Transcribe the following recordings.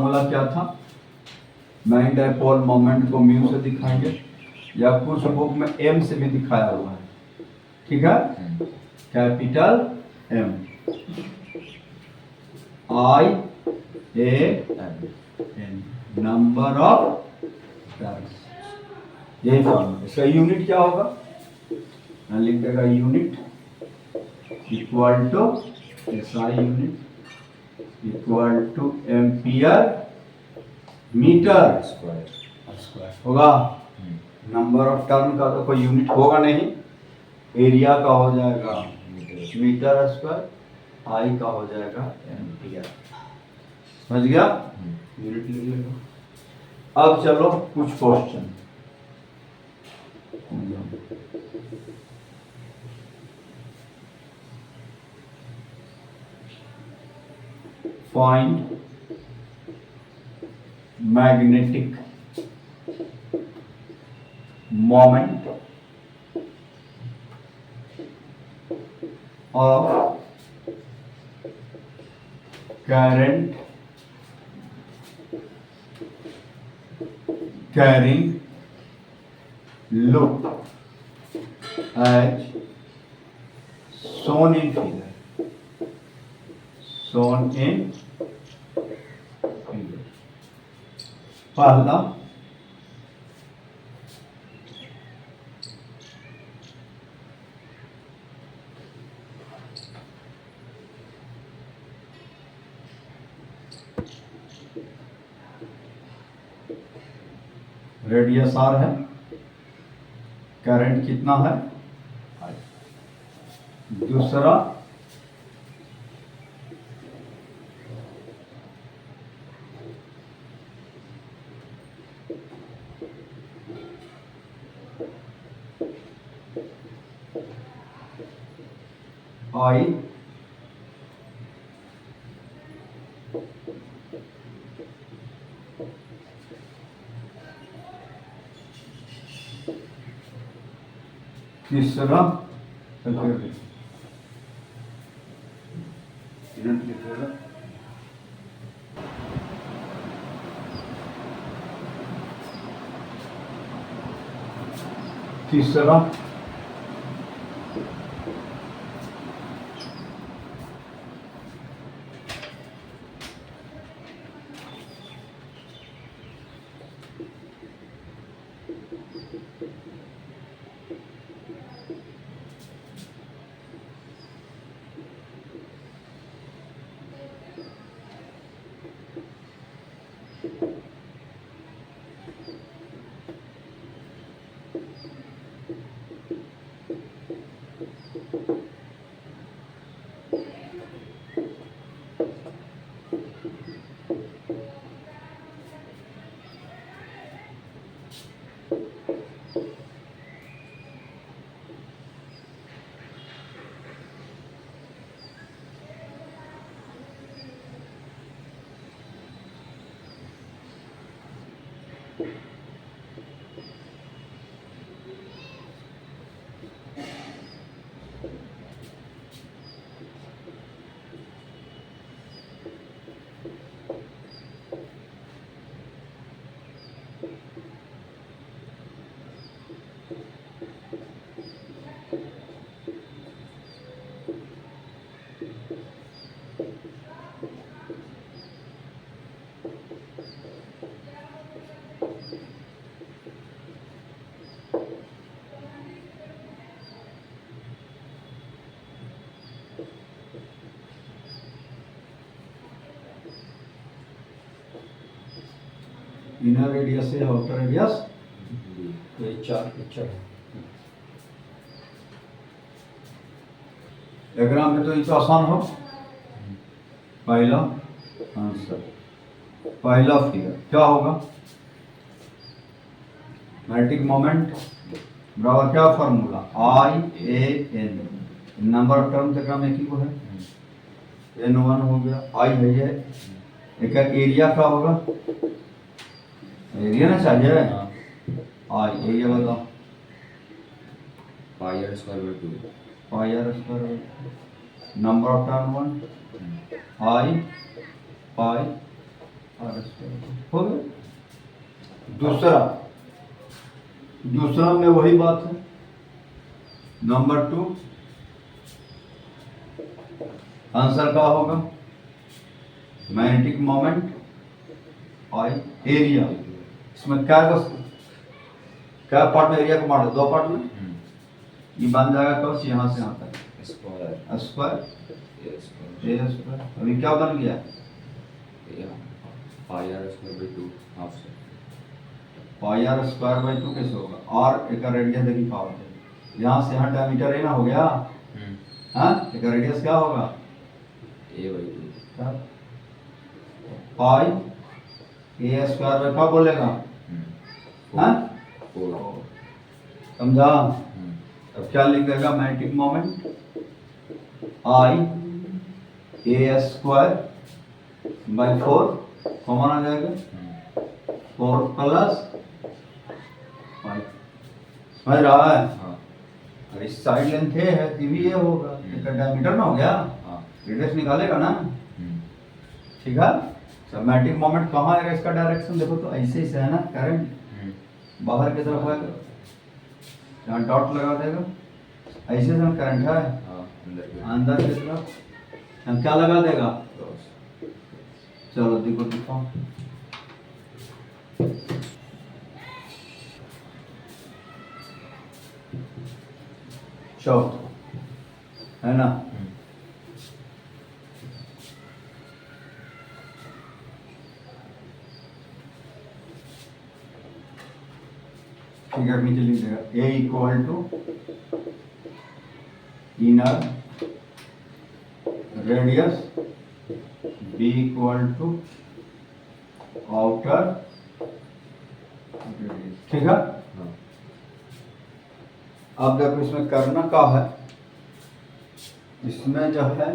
Formula क्या था? Magnetic dipole moment को म्यू से दिखाएंगे, या कुछ बुक में एम से भी दिखाया हुआ है, ठीक है? Capital M, I A N, number of turns, यही फॉर्मूला। इसका यूनिट क्या होगा? मैं लिख देगा unit equal to SI unit equal to ampere metre square होगा। नंबर ऑफ टर्न का तो कोई यूनिट होगा नहीं, एरिया का हो जाएगा मीटर स्क्वायर, आई का हो जाएगा एम्पियर। समझ गया? यूनिट लिख लेगा। अब चलो कुछ question. Find magnetic moment of current carrying loop as shown in figure. Shown in figure. पहला रेडियस आर है, करंट कितना है? दूसरा आई तीसरा तीसरा इनर रेडियस है, आउटर रेडियस, ये चार पिक्चर है। डायग्राम में तो ये तो आसान हो। पहला आंसर, पहला फिगर क्या होगा? मैग्नेटिक मोमेंट बराबर क्या formula? I A N, number of term तक में एक ही है, N1 हो गया, आई है ये, एक एरिया क्या होगा? एरिया ना चाहिए, आई एरिया बताओ, pi r square by 2, pi r square, number of turn 1, I pi r square हो गया। दूसरा में वही बात है। नंबर 2 आंसर क्या होगा? Magnetic moment eye area. इसमें क्या पार्ट में एरिया को बांटा? 2 पार्ट में। ये बन जाएगा कौन सी? यहाँ से यहाँ तक स्क्वायर ए स्क्वायर। अभी क्या बन गया? पाई आर स्क्वायर बाई 2 हाफ से पाई आर स्क्वायर बाई 2 कैसे होगा? आर एक रेडियस देखिए पावर है, यहाँ से यहाँ डायमीटर ए ना हो गया। हाँ, एक रेडियस क्या होगा? A by 2 pi a square by क्या बोलेगा? हाँ, 4 समझा? अब क्या लिख देगा? Magnetic moment I a square by 4 common आ जाएगा 4 प्लस 5। समझ रहा है? और इस साइड लेंथ है तो भी ये होगा, इसका डायमीटर ना हो गया, रेडियस निकालेगा ना। ठीक है। सब मैग्नेटिक मोमेंट कहाँ आएगा? इसका डायरेक्शन देखो तो ऐसे ही से है ना, करंट बाहर की तरफ आएगा, यहाँ डॉट लगा देगा, ऐसे से करंट है अंदर की तरफ, हम क्या लगा देगा? चलो देखो दिखाओ। है ना? ठीक है, नीचे लिख देगा a equal to inner radius, b equal to outer radius. ठीक है। अब देखो इसमें करना क्या है, इसमें जो है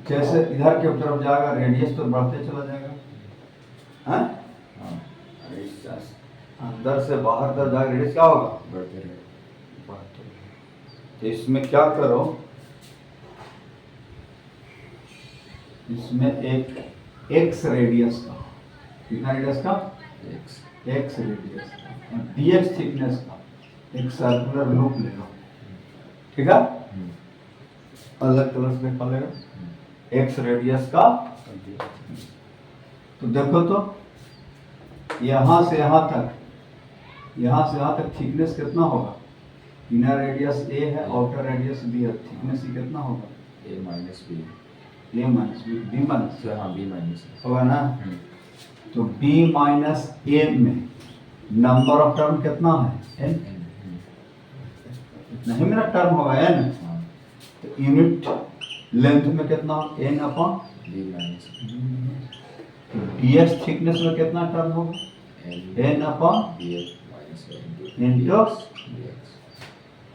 जैसे इधर के तरफ जाएगा रेडियस तो बढ़ते चला जाएगा, हाँ? अंदर से बाहर तक जाएगा रेडियस क्या होगा? बढ़ते रहे। तो इसमें क्या करो, इसमें एक एक्स रेडियस का, कितना रेडियस का? एक्स रेडियस का, डीएक्स थिकनेस का एक सर्कुलर लूप ले लो। ठीक है। अलग कलर से लिखा लेगा एक्स रेडियस का। तो देखो तो यहाँ से यहाँ तक थिकनेस कितना होगा? इनर रेडियस ए है, आउटर रेडियस बी है, थिकनेस ही कितना होगा? ए माइनस बी, बी माइनस, हाँ बी माइनस होगा ना। तो बी माइनस ए में नंबर ऑफ टर्म कितना है? एन। इतना ही मेरा टर्म होगा एन। तो यूनिट लेंथ में कितना? N upon B minus. तो डीएक्स थिकनेस में कितना टर्म होगा? एन अपॉन इंटू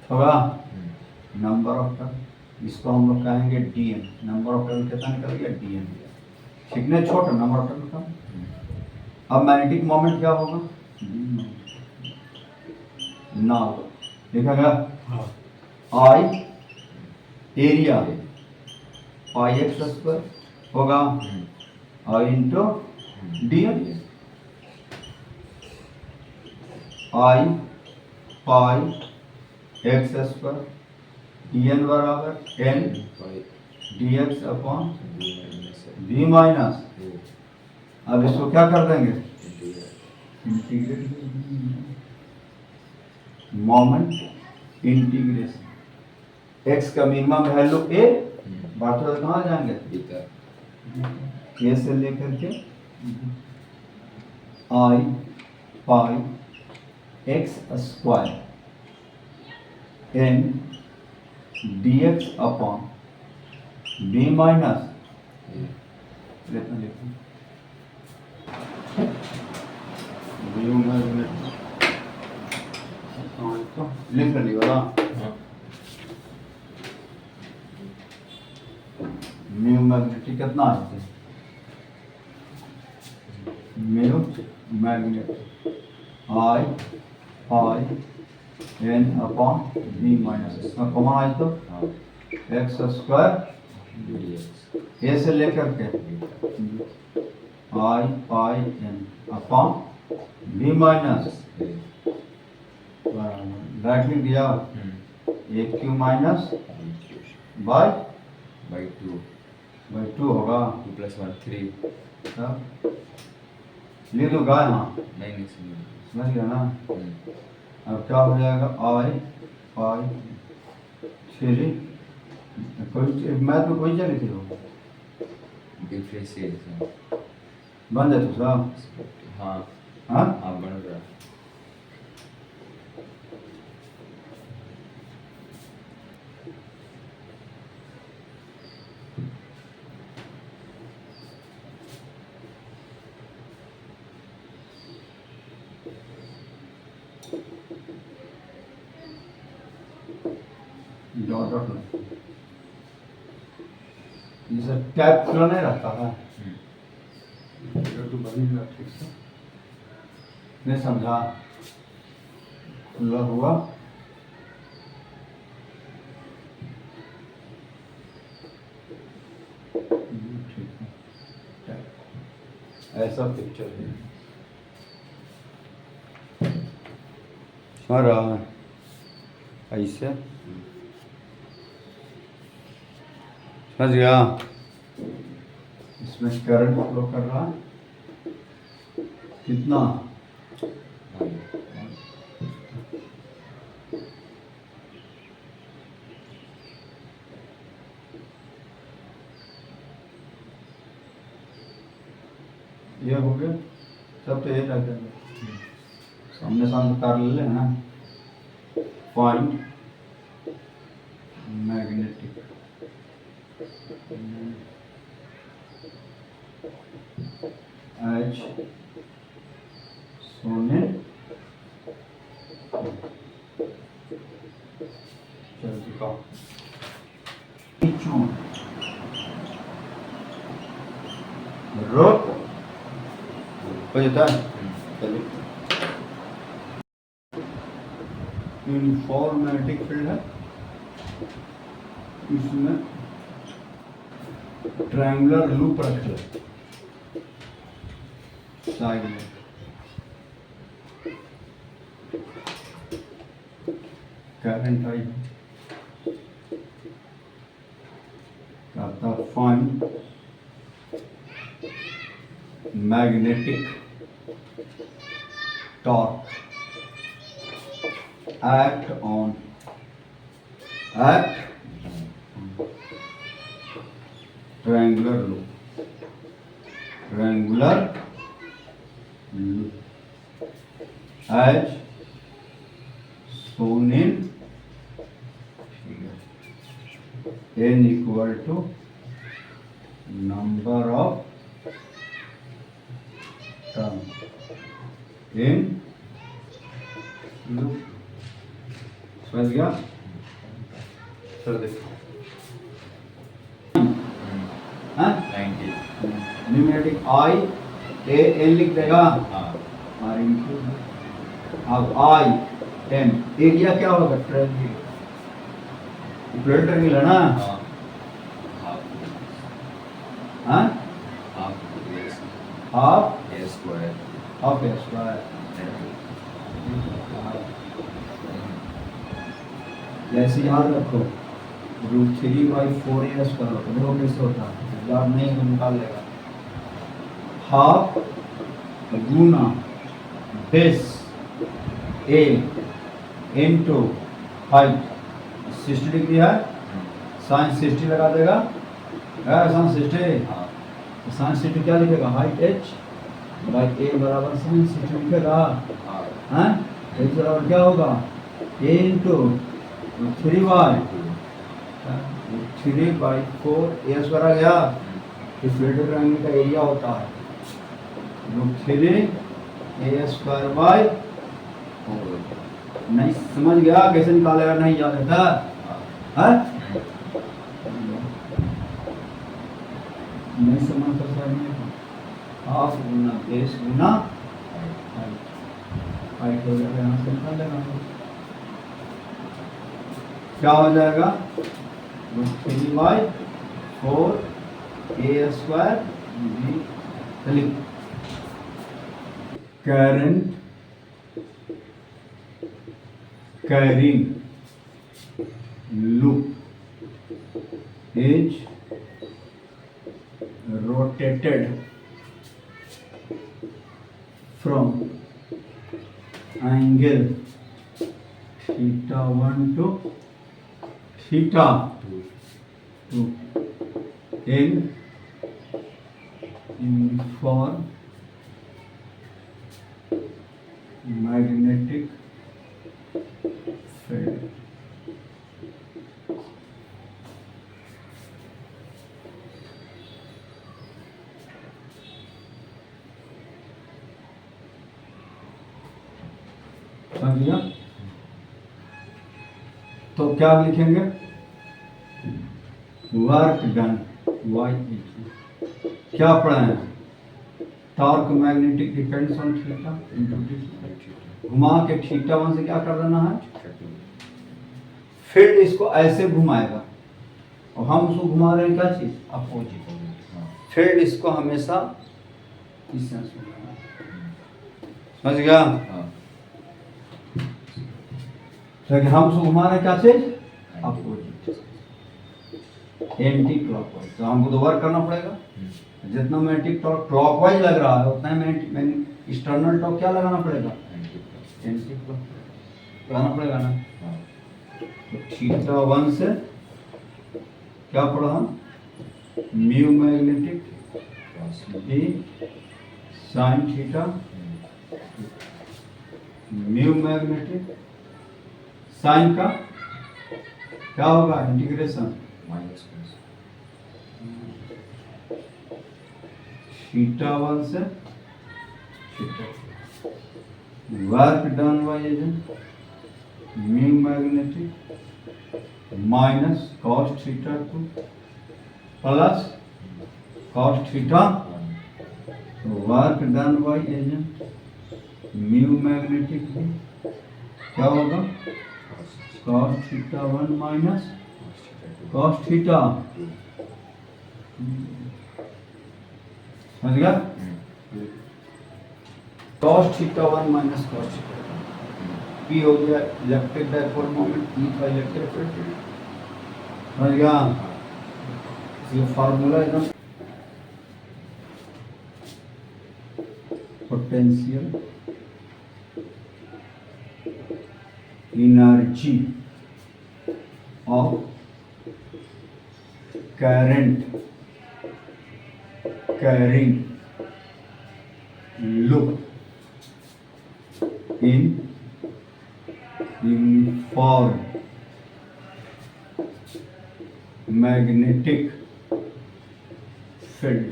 होगा नंबर ऑफ टर्म। इसको हम लोग कहेंगे डीएम। नंबर ऑफ टर्म कितना निकल गया? डीएम। थिकनेस छोटा, नंबर ऑफ टर्म कम। अब मैग्नेटिक मोमेंट क्या होगा? नाउ लिखेगा I area pi x square होगा I into dm. I pi x square dn बराबर n d x upon B minus. अब इसको क्या कर देंगे? इंटीग्रेट। मोमेंट इंटीग्रेशन, एक्स का मिनिमम वैल्यू ए, बात कहाँ जाएंगे? ए से लेकर के I pi x square n d x upon B minus लिख लिया म्यू मैग्नेटिक कितना है? Mu magnetic I pi n upon B minus, इसमें कॉमन आए तो एक्स स्क्वायर dx ए से लेकर के I pi n upon B minus a right लिख दिया a q minus by by 2 2 होगा 2 plus 1 3 तब लिख दो गाय हाँ नहीं नहीं सुनिए समझ गया ना अब क्या हो जाएगा आई पाई 3 कोई मैथ में कोई चली थी वो डिफरेंशिएशन बन जाए तो साहब हाँ हाँ हाँ बन रहा डॉट डॉट जैसे टैप खुला नहीं रहता है तो बन नहीं रहा ठीक से नहीं समझा खुला हुआ ठीक है टैप। ऐसा पिक्चर है समझ रहा है ऐसे समझ गया इसमें करंट फ्लो कर रहा है कितना ये हो गया सब तो ये रख देंगे सामने सामने कर ले ना पॉइंट मैग्नेटिक एच सोने चल दिखाओ रोक हो जाता है चलिए यूनिफॉर्मेटिक फील्ड है इसमें ट्रायंगुलर लूप रख लो साइड में करंट आई करता find magnetic torque act on triangular loop as shown in figure. N equal to number of turns in loop. समझ गया सर देखो हाँ 90 न्यूमेरिक आई ए एन लिख देगा हाँ और इनटू अब आई एन एरिया क्या होगा ट्रायंगल प्लेन ट्रायंगल है ना हाँ हाँ हाफ हाफ ए स्क्वायर हाफ ए स्क्वायर ऐसे याद रखो √3/4 एस करो तो देखो कैसे होता है याद नहीं है तो निकाल लेगा हाफ गुना बेस ए इनटू हाइट 60 डिग्री है साइन 60 लगा देगा साइन 60 हाँ साइन 60 क्या लिखेगा हाइट h बाई a बराबर साइन 60 लिखेगा हाँ हैं h बराबर क्या होगा a इनटू 3/4 ए स्क्वायर आ गया इस फिल्टर ट्रायंगल का एरिया होता है √3 a² नहीं समझ गया कैसे निकालेगा नहीं याद रहता है नहीं समझ सकता हाफ गुना बेस गुना हाइट हो जाएगा यहाँ से निकाल लेगा क्या हो जाएगा 3/4 4a² b लिख current carrying loop is rotated from angle theta 1 to theta 2 in uniform magnetic field. समझ लिया? तो क्या लिखेंगे? वर्क डन वाई क्या पढ़ा है? Torque magnetic depends on theta into घुमा के थीटा 1 से क्या कर देना है? फील्ड इसको ऐसे घुमाएगा और हम उसको घुमा रहे हैं क्या चीज? अपोजिट। फील्ड इसको हमेशा इस सेंस में घुमाएगा। समझ गया? लेकिन हम उसको घुमा रहे हैं क्या चीज? Opposite, anti clockwise. तो हमको तो वर्क करना पड़ेगा। जितना मैग्नेटिक टॉर्क क्लॉकवाइज लग रहा है उतना मैग्नेटिक एक्सटर्नल टॉर्क क्या लगाना पड़ेगा? एंटी क्लॉकवाइज लगाना पड़ेगा ना। तो थीटा 1 से क्या पढ़ा हम? Mu magnetic B sine theta, mu magnetic sine का क्या होगा? इंटीग्रेशन थीटा 1 से theta. Work done by agent mu magnetic minus cos theta 2 plus cos theta. Work done by agent mu magnetic क्या होगा? Cos theta 1 minus cos theta. समझ गया? Cos theta 1 minus cos theta P हो गया electric dipole moment, ई का electric field. समझ गया? ये फार्मूला एकदम potential energy of current carrying loop in uniform magnetic field.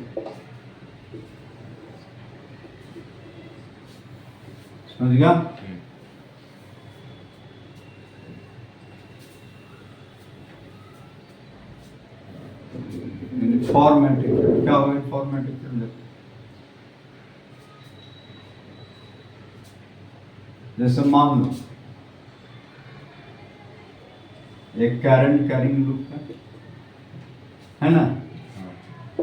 समझ गया? फॉर्मेटिक क्या होगा? फॉर्मेटिक जैसे मान लो एक करंट कैरिंग लूप है ना,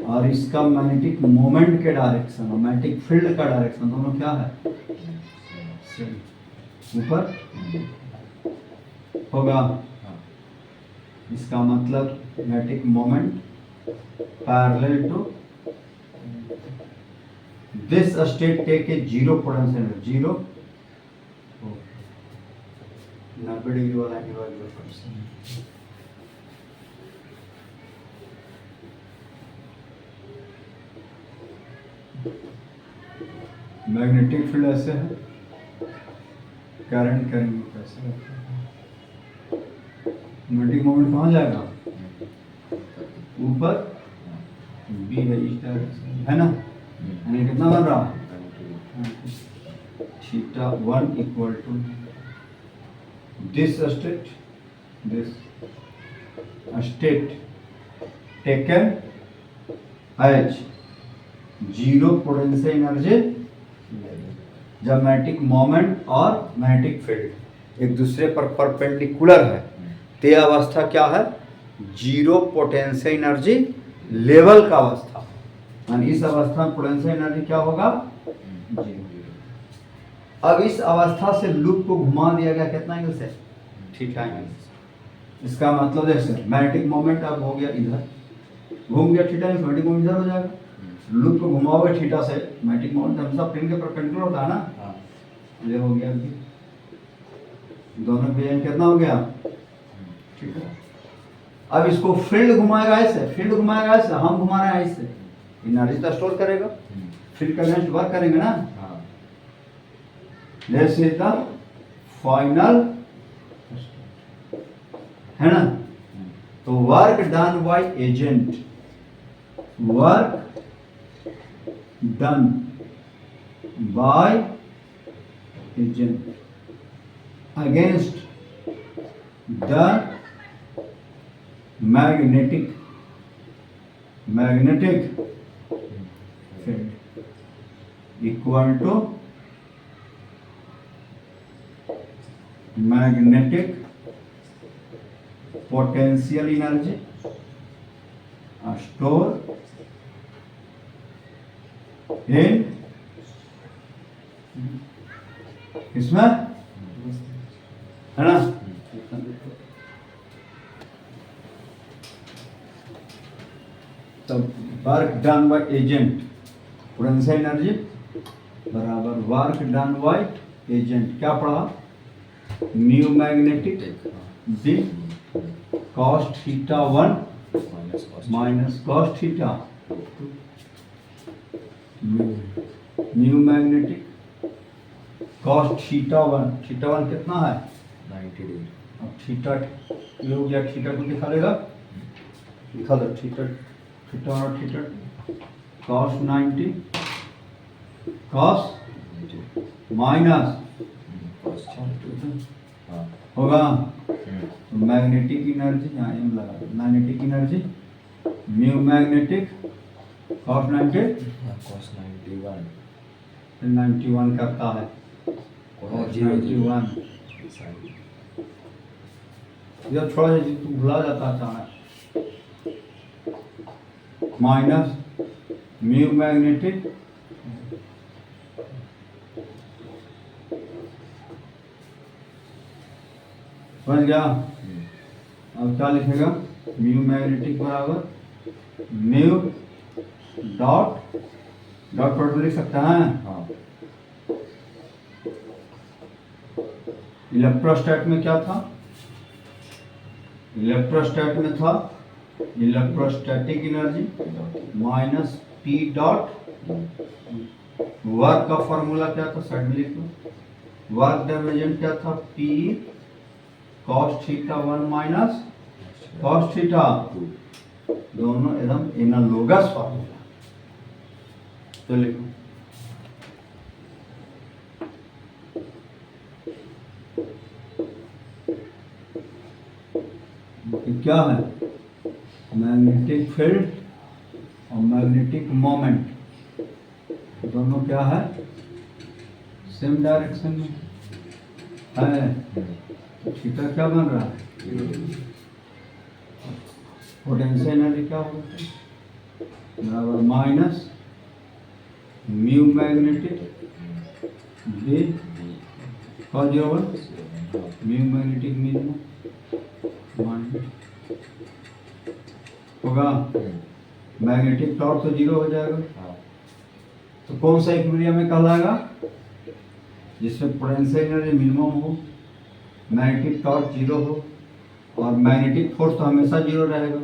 और इसका मैग्नेटिक मोमेंट के डायरेक्शन और मैग्नेटिक फील्ड का डायरेक्शन दोनों क्या है? ऊपर होगा। इसका मतलब magnetic moment parallel to this state take a 0 potential 0 90 degree वाला एंगल वाला पोटेंशियल। मैग्नेटिक फील्ड ऐसे है, करंट करेंगे कैसे? मैग्नेटिक मोमेंट कहाँ जाएगा? ऊपर बी है इस डायरेक्शन है ना। यानी कितना बन रहा? Theta 1 equal to this state taken as 0 potential energy जब मैग्नेटिक मोमेंट और मैग्नेटिक फील्ड एक दूसरे पर परपेंडिकुलर है, ते अवस्था क्या है? 0 पोटेंशियल एनर्जी लेवल का अवस्था, यानी इस अवस्था में पोटेंशियल एनर्जी क्या होगा, जीरो। अब इस अवस्था से लूप को घुमा दिया गया कितना एंगल से, थीटा एंगल से। इसका मतलब जैसे मैग्नेटिक मोमेंट अब हो गया इधर, घूम गया थीटा, मैग्नेटिक मोमेंट इधर हो जाएगा। लूप को घुमाओगे थीटा से, मैग्नेटिक मोमेंट हमेशा प्लेन के परपेंडिकुलर होता है ना, हाँ ये हो गया अभी दोनों पे कितना हो गया, ठीक है। अब इसको फील्ड घुमाएगा ऐसे, फील्ड घुमाएगा ऐसे, हम घुमा रहे हैं ऐसे, एनर्जी तो स्टोर करेगा, फील्ड का अगेंस्ट वर्क करेंगे ना। हाँ दिस इज द फाइनल, है ना। तो work done by agent, work done by agent against the magnetic field equal to magnetic potential energy store in, इसमें है ना। तो work done by agent, potential energy बराबर वर्क डन बाय एजेंट, क्या पढ़ा, mu magnetic D cos theta 1 minus cos theta, mu magnetic cos theta 1, theta 1 कितना है 90 degree. अब थीटा ये हो गया, थीटा को लिखा लेगा, लिखा दो थीटा, थीटा और थीटा cos 90 cos माइनस हाँ होगा, तो मैग्नेटिक एनर्जी यहाँ एम लगा दो, magnetic energy new magnetic cos 90 cos 91 91 करता है, और cos 91 जब थोड़ा सा तू भुला जाता अचानक, माइनस म्यू मैग्नेटिक बन गया। अब क्या लिखेगा, म्यू मैग्नेटिक बराबर म्यू डॉट डॉट प्रोडक्ट लिख सकता है। हाँ इलेक्ट्रोस्टैट में क्या था, इलेक्ट्रोस्टैट में था electrostatic energy minus P dot, work का फॉर्मूला क्या था साइड में लिख लो, वर्क डन एजेंट क्या था P cos theta 1 minus cos theta, दोनों एकदम एनालोगस फॉर्मूला, तो लिखो क्या है, मैग्नेटिक फील्ड और मैग्नेटिक मोमेंट दोनों क्या है, सेम डायरेक्शन में है। थीटा क्या बन रहा है, पोटेंशियल एनर्जी क्या होगा बराबर minus mu magnetic D cos 01 mu magnetic minimum होगा, मैग्नेटिक टॉर्क तो जीरो हो जाएगा। हाँ तो कौन सा इक्विलिब्रियम में कहलाएगा, जिसमें पोटेंशियल एनर्जी मिनिमम हो, मैग्नेटिक टॉर्क जीरो हो और मैग्नेटिक फोर्स तो हमेशा जीरो रहेगा,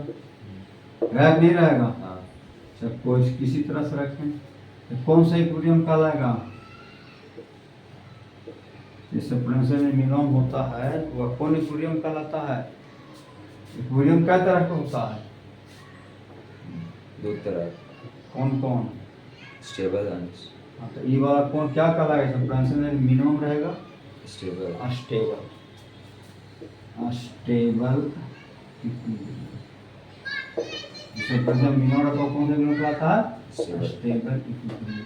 रहेगा नहीं रहेगा। हाँ जब कोई किसी तरह से रखें तो कौन सा इक्विलिब्रियम कहलाएगा, जिससे पोटेंशियल एनर्जी मिनिमम होता है वह कौन इक्विलिब्रियम कहलाता है। इक्विलिब्रियम क्या तरह का होता है, दो तरह, कौन कौन, स्टेबल एंड हाँ, तो ये वाला कौन क्या कहलाएगा, जब पोटेंशियल एनर्जी मिनिमम रहेगा, स्टेबल अस्टेबल, अस्टेबल जिसे पोटेंशियल मिनिमम रखा कौन सा इक्विलिब्रियम कहलाता है, स्टेबल। Astable equilibrium.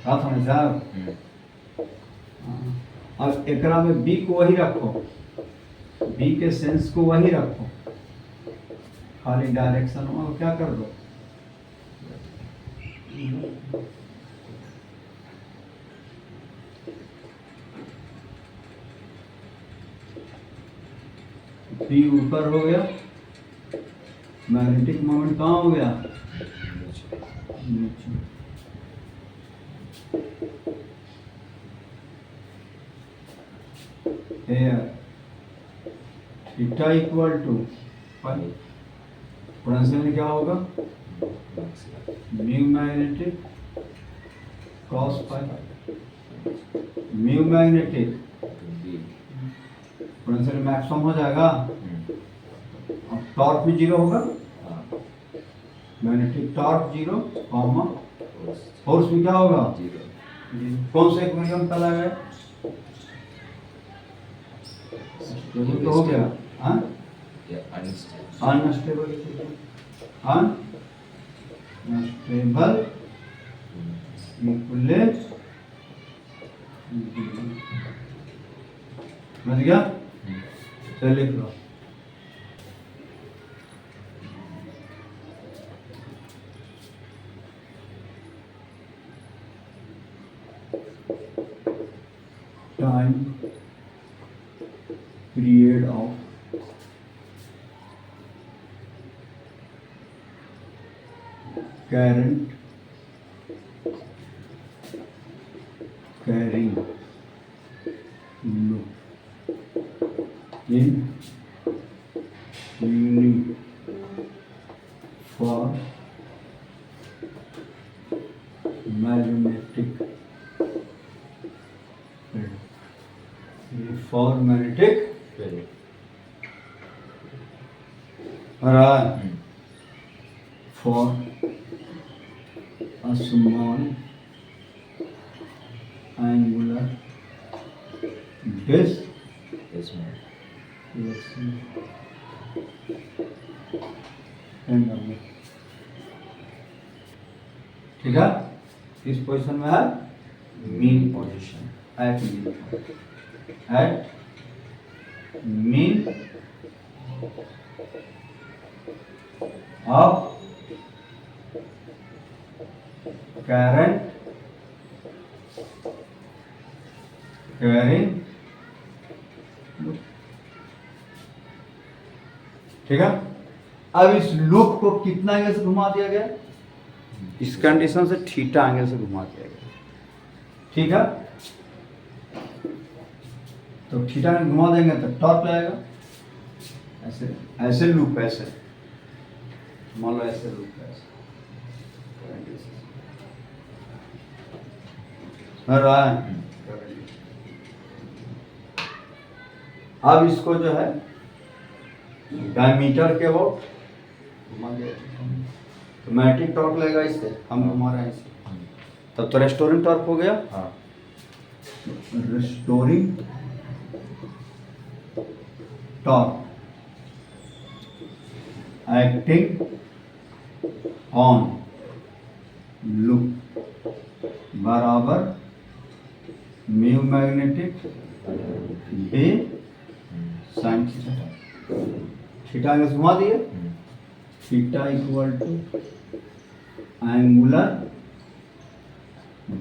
बात समझ साहब, अब एकरा में बी को वही रखो, बी के सेंस को वही रखो, खाली डायरेक्शन में क्या कर दो, पी ऊपर हो गया, मैग्नेटिक मोमेंट कहाँ हो गया, नीचे। Theta equal to pi, potential में क्या होगा, mu magnetic cos pi, mu magnetic potential maximum हो जाएगा और टॉर्क भी जीरो होगा, magnetic torque zero comma force भी क्या होगा, कौन से इक्वेशन पहला है, तो हो गया हाँ अनस्टेबल, अनस्टेबल इक्विलिब्रियम, समझ गया, चलिए लिख लो, time period of current carrying loop in unit for magnetic field, for magnetic right, for a small angular disk, ठीक है, किस पोजीशन में है, mean position, at mean of current carrying, ठीक है। अब इस लूप को कितना एंगल से घुमा दिया गया, इस कंडीशन से थीटा एंगल से घुमा दिया गया, ठीक है। तो थीटा में घुमा देंगे तो टॉर्क लगेगा, ऐसे ऐसे लूप, ऐसे मान लो ऐसे लूप, ऐसे अब इसको जो है डायमीटर के वो तो मैग्नेटिक टॉर्क लगेगा, इससे हम घुमा रहे हैं इसे, तब तो रेस्टोरिंग टॉर्क हो गया, restoring torque acting on loop बराबर mu magnetic B sine theta, theta में घुमा दिए, theta equal to angular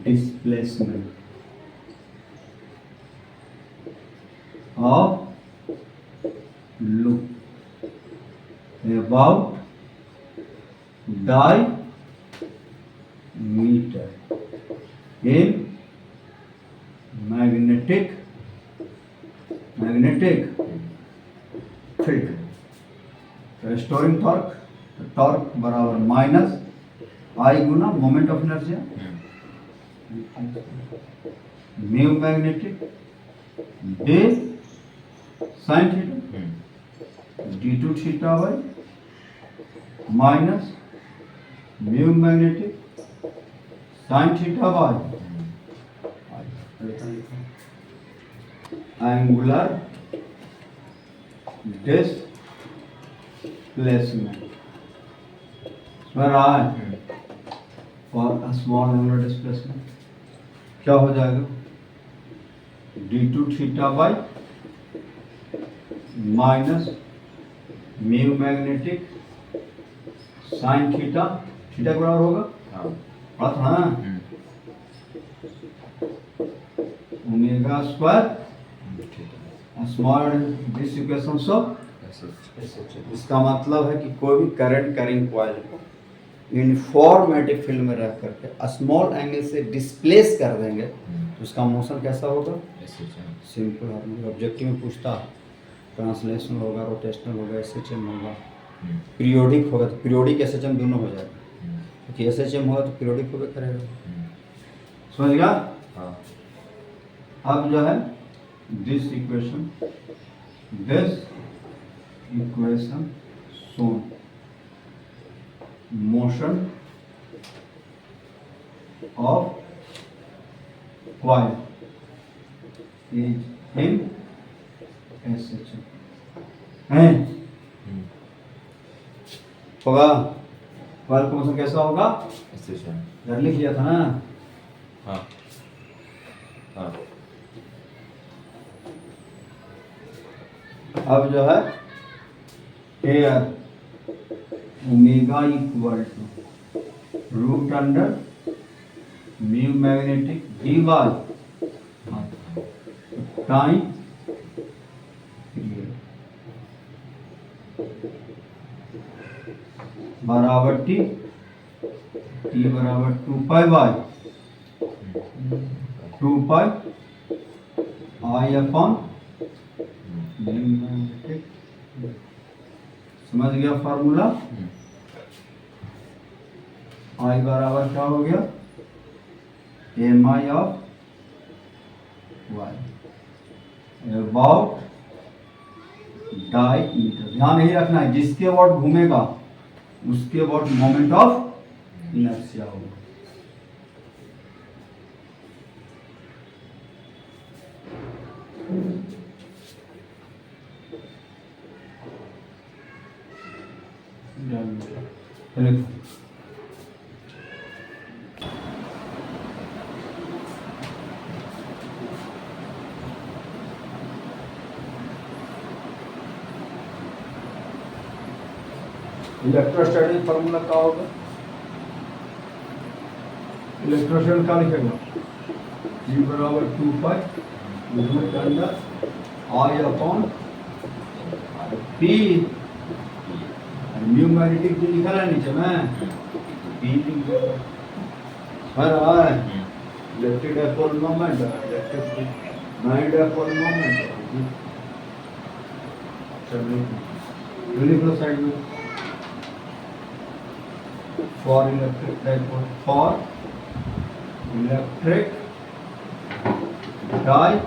displacement of loop about diameter in magnetic field, restoring torque, torque बराबर माइनस आई गुना moment of inertia, mu magnetic D sine theta D two theta by minus mu magnetic sine theta by angular displacement और small angular displacement क्या हो जाएगा, D two theta by minus mu magnetic sine theta, theta के बराबर होगा, हाँ पढ़ा था ना, ओमेगा स्क्वायर ठीक है small this equation of SH इसका मतलब है कि कोई भी करंट कैरिंग कॉइल को यूनिफॉर्मेटिव फील्ड में रह करके स्मॉल एंगल से डिस्प्लेस कर देंगे तो उसका मोशन कैसा होगा, SH सिंपल हार्मोनिक। ऑब्जेक्टिव में पूछता है ट्रांसलेशनल होगा, रोटेशनल होगा, एसएचएम होगा, पीरियोडिक होगा, तो पीरियोडिक एसएचएम दोनों हो जाएगा, क्योंकि एसएचएम होगा तो पीरियोडिक होगा करेगा। समझ गया? हाँ अब जो है this equation shown motion of coil is in SHM है, होगा। कॉइल का मोशन कैसा होगा, SH इधर लिख लिया था ना, हाँ हाँ अब जो है एयर omega equal to root under mu magnetic D Y time period बराबर टी, टी बराबर 2 pi by 2 pi I upon mu magnetic. समझ गया फार्मूला? आई बराबर क्या हो गया, M I of Y about diameter. ध्यान यही रखना है, जिसके वॉट घूमेगा उसके वॉट मोमेंट ऑफ इनर्शिया होगा। लिखो इलेक्ट्रोस्टैटिक फार्मूला क्या होगा, इलेक्ट्रोस्टैटिक क्या लिखेगा, जी बराबर 2 पाई रूट अंडर आई अपॉन पी, म्यू मैग्नेटिक जो लिखा है नीचे में पी लिख देगा, है ना, electric dipole moment, electric magnetic dipole moment. चलिए लिख लो साइड में, for electric dipole, for electric dipole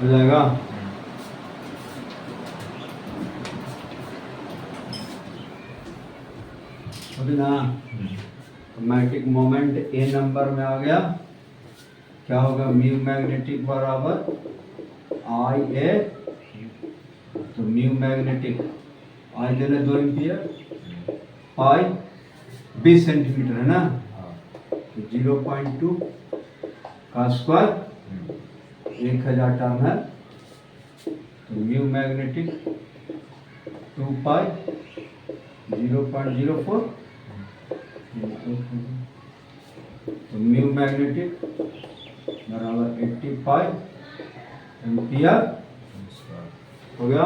हो जाएगा। अभी ना मैग्नेटिक मोमेंट ए नंबर में आ गया, क्या होगा, म्यू मैग्नेटिक बराबर आई ए, तो म्यू मैग्नेटिक आई देने 2 एम्पियर, पाई 20 सेंटीमीटर है ना, तो 0.2 का स्क्वायर 1000 टर्म है, तो म्यू मैग्नेटिक 2 पाई 0.04, तो म्यू मैग्नेटिक बराबर 85 एम्पियर हो गया।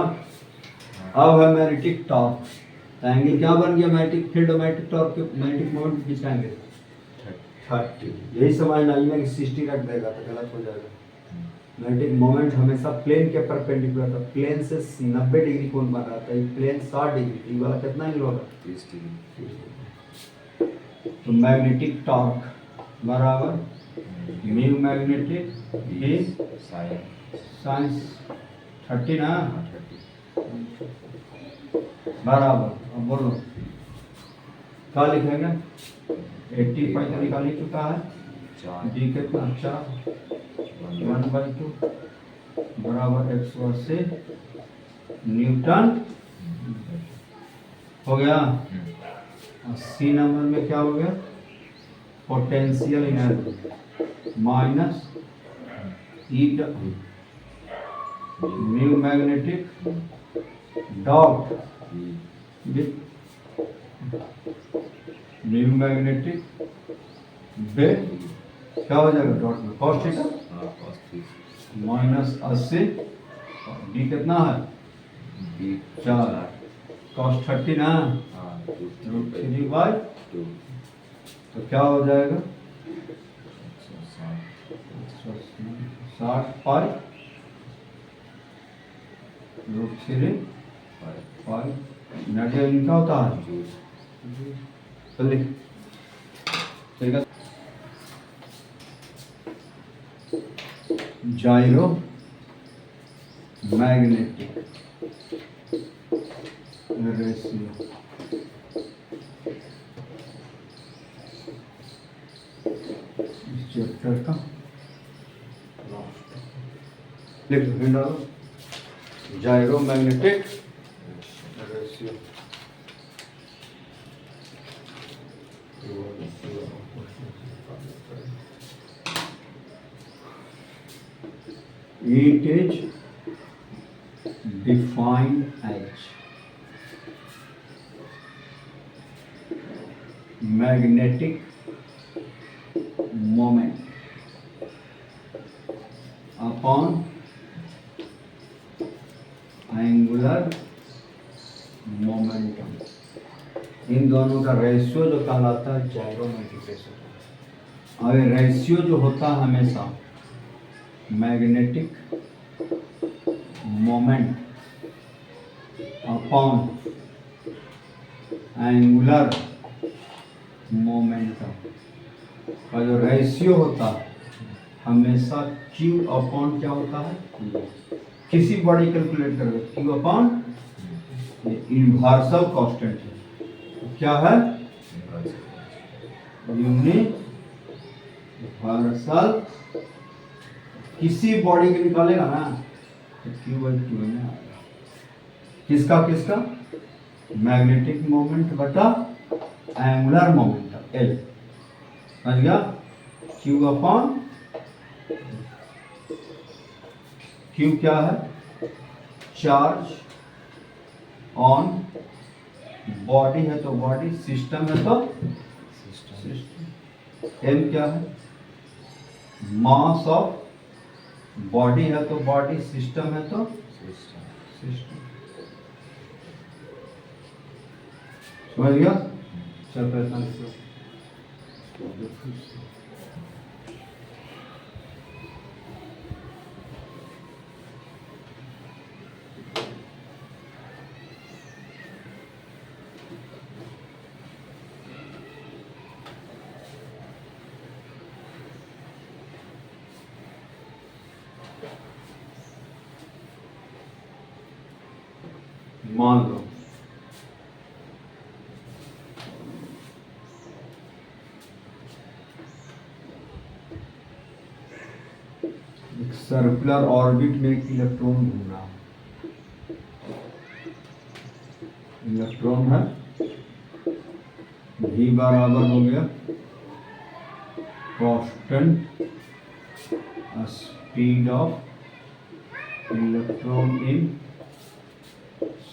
अब है मैग्नेटिक टॉर्क, तो एंगल क्या बन गया, मैग्नेटिक फील्ड और मैग्नेटिक टॉर्क के मैग्नेटिक मोमेंट के बीच का एंगल 30। यही समझना है कि 60 रख देगा तो गलत हो जाएगा। मैग्नेटिक मोमेंट हमेशा प्लेन के परपेंडिकुलर था, प्लेन से 90 डिग्री कोण बन रहा था, ये प्लेन 60 डिग्री, ये वाला कितना एंगल होगा, 30 डिग्री। तो मैग्नेटिक टॉर्क बराबर म्यू मैग्नेटिक ए साइंस 30 ना, बराबर, अब बोलो क्या लिखेंगे, 85 तो निकाल ही चुका है, डी कितना 4 1/2 बराबर 180 न्यूटन हो गया। सी नंबर में क्या हो गया, potential energy minus E mu magnetic dot mu magnetic B क्या हो जाएगा, डॉट में कॉस थीटा माइनस 80, डी कितना है 4 कॉस 30 ना, √3/2, तो क्या हो जाएगा 60 पाई √3/5, नेगेटिव इनका होता है, तो लिख, ठीक है। जाइरो मैग्नेटिक रेशियो, इस चैप्टर का लिख दो, जाइरो magnetic ratio, it is defined as magnetic moment upon angular momentum, इन दोनों का रेशियो जो कहलाता है जाइरोमैग्नेटिक रेशियो। और रेशियो जो होता है हमेशा magnetic moment upon angular momentum का जो रेशियो होता है हमेशा Q अपॉन क्या होता है, किसी बॉडी कैलकुलेट करोगे Q अपॉन यूनिवर्सल कांस्टेंट है, क्या है यूनिवर्सल, किसी बॉडी के निकालेगा ना तो Q/2 में आएगा, किसका किसका, मैग्नेटिक मोमेंट बटा एंगुलर मोमेंट L, समझ गया, Q अपॉन Q क्या है, चार्ज ऑन बॉडी है तो बॉडी, सिस्टम है तो सिस्टम, M क्या है, मास ऑफ बॉडी है तो बॉडी, सिस्टम है तो सिस्टम, समझ गया। चल पैसा मान लो एक सर्कुलर ऑर्बिट में एक इलेक्ट्रॉन घूम रहा है। इलेक्ट्रॉन है v बराबर हो गया constant speed of electron in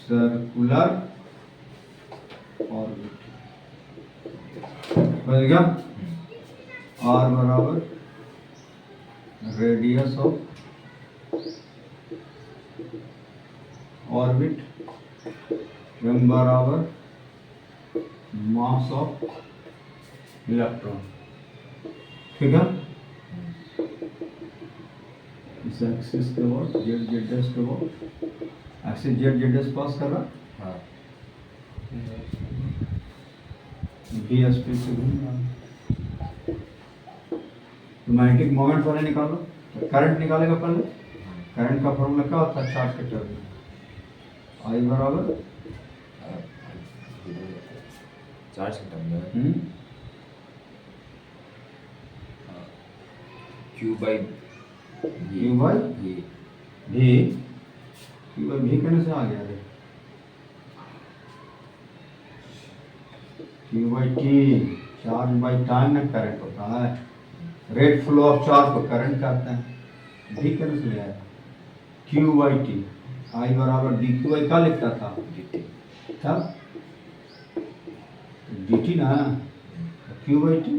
circular orbit. बन गया r बराबर रेडियस ऑफ ऑर्बिट, m बराबर मास ऑफ इलेक्ट्रॉन। ठीक है, इस एक्सिस के बाद जेड जेड एस के बाद एक्सिस जेड जेड एस पास कर रहा, हाँ भी स्पीड से घूम रहा। तो मैग्नेटिक मोमेंट पहले निकालो, करंट निकालेगा पहले। करंट का फॉर्मूला क्या होता है चार्ज के टर्म में, आई बराबर चार्ज के टर्म में क्यू बाई क्यू बाई ये भी, क्यू बाई भी कहने से आ गया रे, Q by T charge by time में करंट होता है, रेट फ्लो ऑफ चार्ज को करंट कहते हैं। भी कहने से ले आया क्यू बाई टी, आई बराबर डी क्यू बाई क्या लिखता था था डी टी ना, क्यू बाई टी।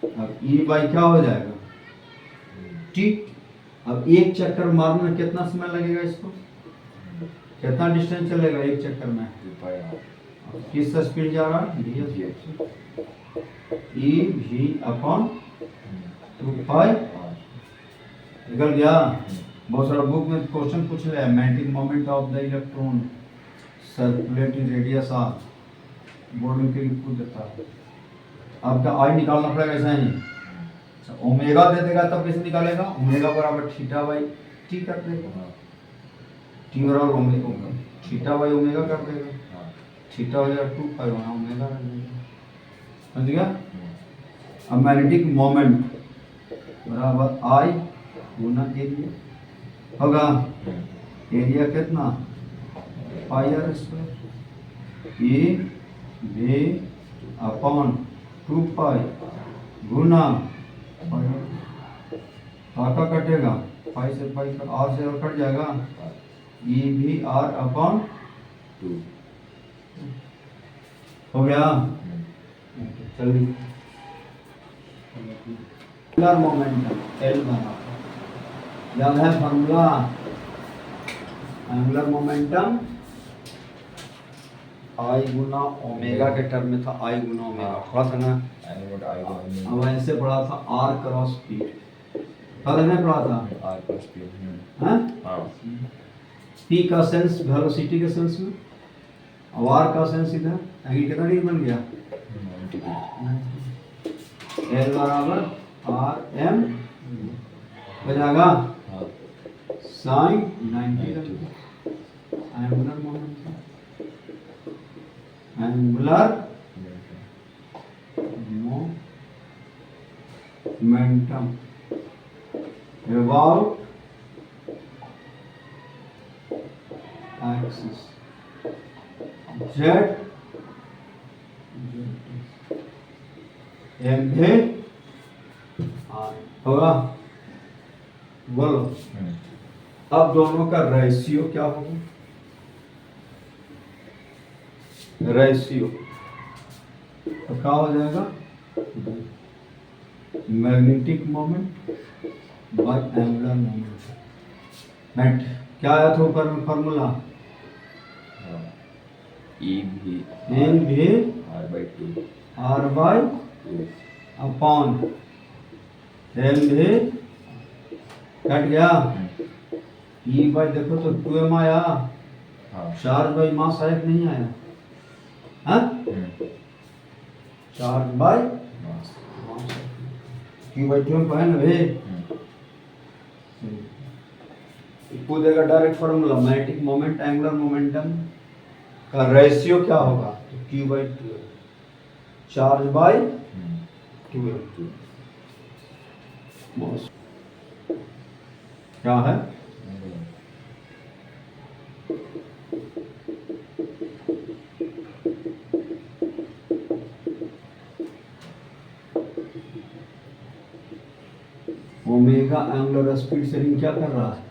अब ई बाई क्या हो जाएगा टी। अब एक चक्कर मारने में कितना समय लगेगा, इसको कितना डिस्टेंस चलेगा एक चक्कर में, किस स्पीड जा रहा है ई भी अपॉन 2 निकल गया। बहुत सारा बुक में क्वेश्चन पूछ रहा है magnetic moment of the electron circulating radius R, board में क्लिक पूछ देता है। आपका आई निकालना पड़ेगा ऐसा ही, ओमेगा दे देगा तब कैसे निकालेगा, ओमेगा बराबर थीटा बाई टी कर देगा, टी बराबर ओमेगा थीटा बाई ओमेगा कर देगा, थीटा हो जाएगा 2 पाई वहाँ ओमेगा कर देगा। समझ गया। अब मैग्नेटिक मोमेंट बराबर आई गुना एरिया होगा, एरिया कितना pi r square, a b upon 2 pi गुना का कटेगा पाई से पाई का, आर से आर कट जाएगा, ई भी आर अपॉन 2 हो गया। चलिए एंगुलर मोमेंटम एल बना, याद है फॉर्मूला, एंगुलर मोमेंटम आई गुना ओमेगा के टर्म में था, आई गुना ओमेगा पढ़ा था ना, अब ऐसे पढ़ा था आर क्रॉस पी, कल नहीं पढ़ा था आर क्रॉस पी, हैं हाँ पी का सेंस वेलोसिटी के सेंस में, और आर का सेंस इधर एंगल कितना डिग्री बन गया, एल बराबर आर एम हो जाएगा sine 90 angular momentum, angular momentum about axis z m है होगा। बोलो अब दोनों का रेशियो क्या होगा, रेशियो तो क्या हो जाएगा magnetic moment bye angular moment. क्या आया था ऊपर में फॉर्मूला, ई भी एल भी R by 2 R by upon L भी कट गया, ई बाई देखो तो 2m आया, चार्ज बाई मास आया कि नहीं आया, हाँ charge by mass, Q by 2m है ना भाई। पूछेगा direct formula, magnetic moment angular momentum का रेशियो क्या होगा, तो Q/12 चार्ज बाय 12 मास क्या है, ओमेगा एंगुलर स्पीड से रिंग क्या कर रहा है,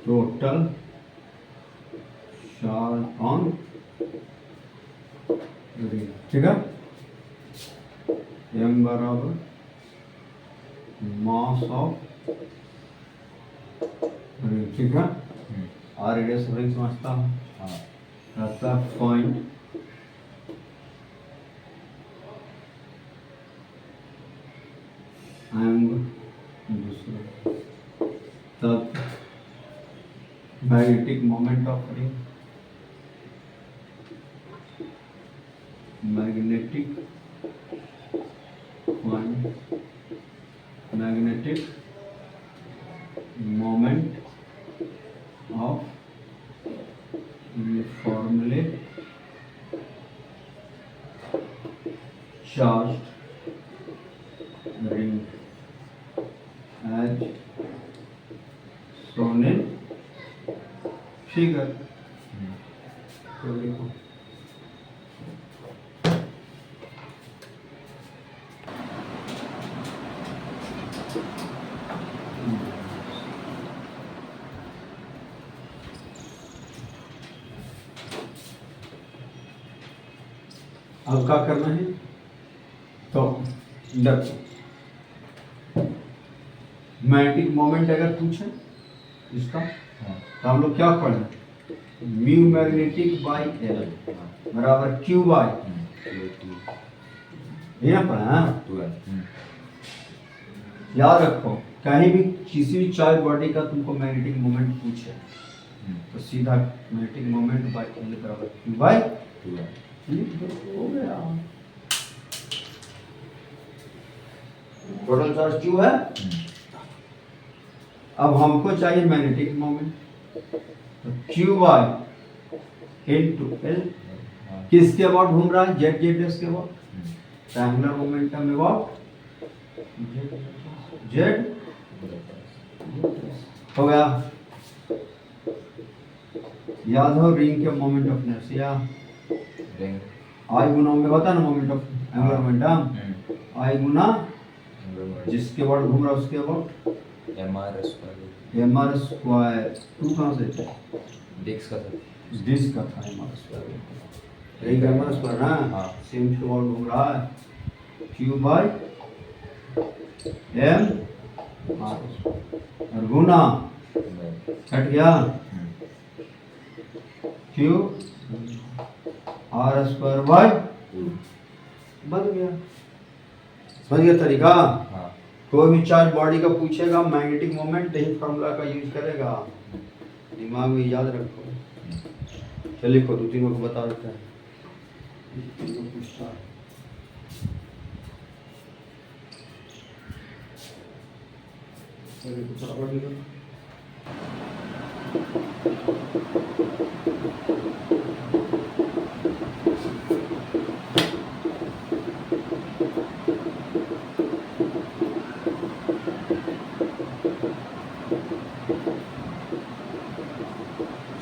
टोटल चार्ज ऑन रिंग, ठीक है, m बराबर मास ऑफ रिंग, ठीक है, आर रेडियस रिंग समझता हूँ, रहता पॉइंट दूसरा, तब magnetic moment of ring, magnetic magnetic moment of uniformly charged ring as shown in figure, तो देखो अब क्या करना है, तो मैग्नेटिक मोमेंट अगर पूछे इसका, तो हम लोग क्या पढ़े, म्यू मैग्नेटिक बाई एल बराबर क्यू बाई, ये पढ़ा है, याद रखो कहीं भी किसी भी चार्ज बॉडी का तुमको मैग्नेटिक मोमेंट पूछे तो सीधा मैग्नेटिक मोमेंट बाई एल बराबर क्यू बाई, हो गया, टोटल चार्ज क्यू है। अब हमको चाहिए मैग्नेटिक मोमेंट, तो क्यू बाई इनटू एल, किसके अबाउट घूम रहा है, जेड जेड एस के about, angular momentum about Z, हो गया, याद हो रिंग के मोमेंट ऑफ इनर्शिया आई गुना में होता है ना मोमेंट ऑफ एंगुलर मोमेंटम, आई गुना जिसके अबाउट घूम रहा है उसके about M R square, to कहाँ से थे, डिस्क का था एम आर स्क्वायर, एक एम आर स्क्वायर ना, सेम के अबाउट घूम रहा है, क्यू बाई एम आर और गुना हट गया क्यू आर स्क्वायर बाई, बन गया, समझ गया तरीका। कोई भी चार्ज बॉडी का पूछेगा मैग्नेटिक मोमेंट, यही फॉर्मूला का यूज करेगा, दिमाग में याद रखो। चलिए लिखो, दो तीनों को बता देते हैं, पूछता है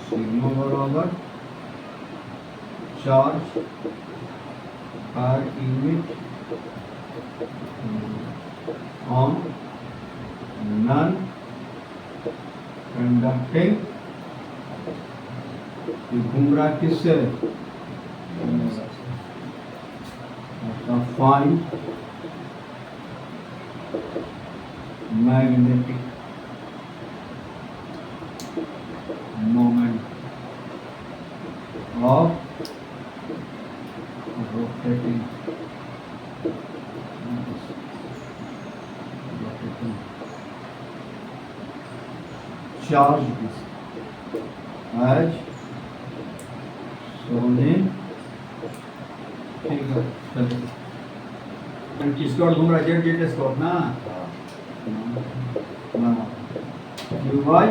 सिग्मा बराबर charge per unit on non conducting, घूम रहा किससे, find magnetic moment of rotating charge disk, as shown in, ठीक है चलिए किसका ढूंढ रहा है जेड जेड स्कॉट ना यू वाई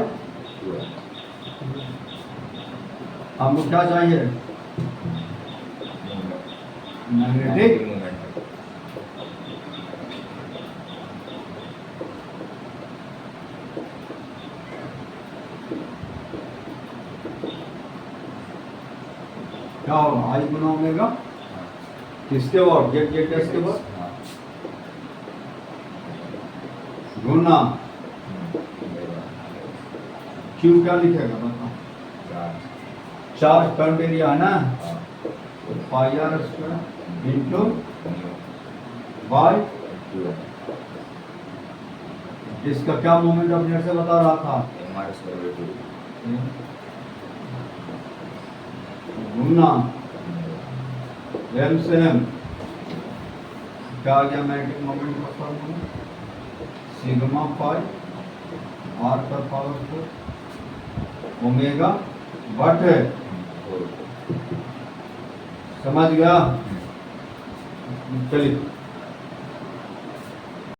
हमको क्या चाहिए मैग्नेटिक क्या होगा आई गुना ओमेगा किसके बाद जेड जेड के बाद गुना क्यू क्या लिखेगा बताओ चार्ज करंट एरिया है ना पाई आर स्क्वायर इंटू बाय इसका क्या मोमेंट ऑफ इनर्शिया बता रहा था गुना एम से एम क्या आ गया मैग्नेटिक मोमेंट का फॉर्मूला सिग्मा पाई आर पर पावर 4 ओमेगा बट समझ गया चलिए